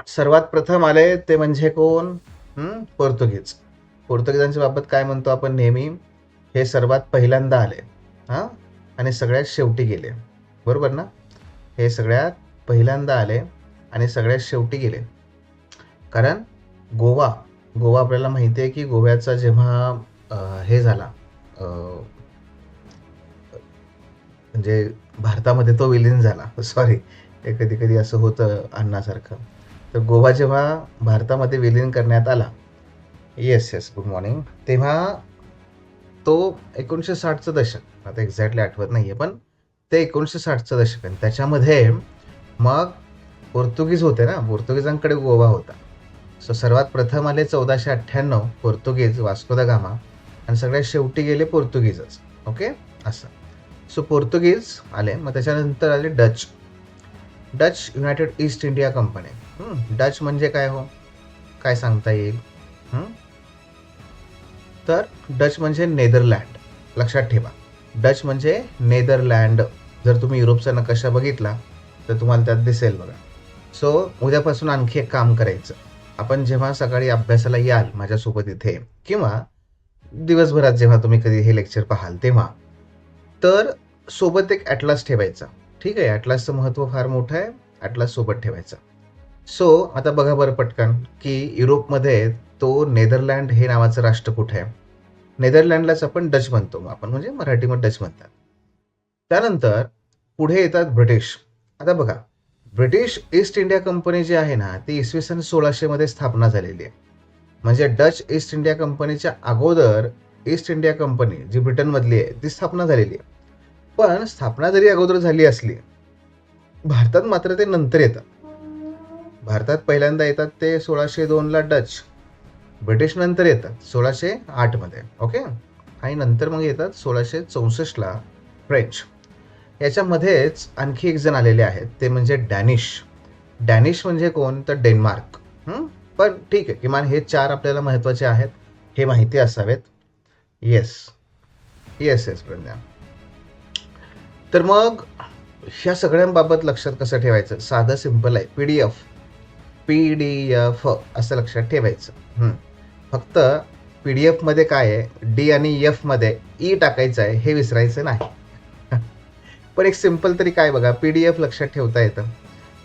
सर्वात प्रथम आले ते म्हणजे कोण? पोर्तुगीज. पोर्तुगीजांच्या बाबत काय म्हणतो आपण नेहमी? हे सर्वात पहिल्यांदा आले, हां, आणि सगळ्यात शेवटी गेले. बरोबर ना? हे सगळ्यात पहिल्यांदा आले आणि सगळ्यात शेवटी गेले. कारण गोवा गोवा आपल्याला माहिती आहे की गोव्याचा जेव्हा हे झाला, म्हणजे भारतामध्ये तो विलीन झाला. सॉरी, ते कधी कधी असं होतं अन्नासारखं. तर गोवा जेव्हा भारतामध्ये विलीन करण्यात आला, येस येस, गुड मॉर्निंग, तेव्हा तो 1960चं दशक, आता एक्झॅक्टली आठवत नाहीये, पण ते 1960चं दशक, आणि त्याच्यामध्ये मग पोर्तुगीज होते ना, पोर्तुगीजांकडे गोवा होता. सो सर्वात प्रथम आले 1498 पोर्तुगीज, वास्को द गामा, आणि सगळ्यात शेवटी गेले पोर्तुगीजच. ओके, असं. सो पोर्तुगीज आले, मग त्याच्यानंतर आले Dutch. Dutch, United east India company. Dutch म्हणजे काय हो, काय सांगता येईल? तर डच म्हणजे नेदरलँड. लक्षात ठेवा, डच म्हणजे नेदरलँड. जर तुम्ही युरोपचा नकाशा बघितला तर तुम्हाला त्यात दिसेल बघा. सो उद्यापासून आणखी एक काम करायचं. आपण जेव्हा सकाळी अभ्यासाला याल माझ्यासोबत इथे, किंवा दिवसभरात जेव्हा तुम्ही कधी हे लेक्चर पाहाल तेव्हा, तर सोबत एक ॲटलास ठेवायचा. ठीक आहे, ॲटलासचं महत्त्व फार मोठं आहे. ॲटलास सोबत ठेवायचा. सो आता बघा बरं पटकन, की युरोपमध्ये तो नेदरलँड हे नावाचं राष्ट्र कुठे आहे? नेदरलँडलाच आपण डच म्हणतो, आपण म्हणजे मराठीमध्ये डच म्हणतात. त्यानंतर पुढे येतात ब्रिटिश. आता बघा, ब्रिटिश ईस्ट इंडिया कंपनी जी आहे ना, ती इसवी सन 1600 मध्ये स्थापना झालेली आहे. म्हणजे डच ईस्ट इंडिया कंपनीच्या अगोदर ईस्ट इंडिया कंपनी जी ब्रिटनमधली आहे ती स्थापना झालेली आहे. पण स्थापना जरी अगोदर झाली असली, भारतात मात्र ते नंतर येतात. भारतात पहिल्यांदा येतात ते 1602ला डच, ब्रिटिश नंतर येतात 1608 मध्ये. ओके, आणि नंतर मग येतात 1664ला फ्रेंच. याच्यामध्येच आणखी एक जण आलेले आहेत, ते म्हणजे डॅनिश. डॅनिश म्हणजे कोण? तर डेन्मार्क. पण ठीक आहे, किमान हे 4 आपल्याला महत्वाचे आहेत, हे माहिती असावेत. Yes yes yes Pragya. तर मग ह्या सगळ्यांबाबत लक्षात कसं ठेवायचं? साधं सिंपल आहे, पीडीएफ असं लक्षात ठेवायचं. फक्त पीडीएफ मध्ये काय आहे, डी आणि एफ मध्ये ई टाकायचं आहे, हे विसरायचं नाही. पण एक सिंपल तरी काय बघा, पीडीएफ लक्षात ठेवता येतं.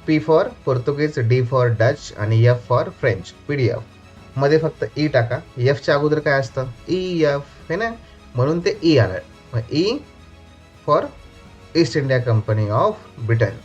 P for Portuguese, D for Dutch आणि एफ फॉर फ्रेंच. पीडीएफ मध्ये फक्त ई टाका. एफच्या अगोदर काय असतं? ई एफ, हे ना, म्हणून ते ई आलं. E for east India company of Britain.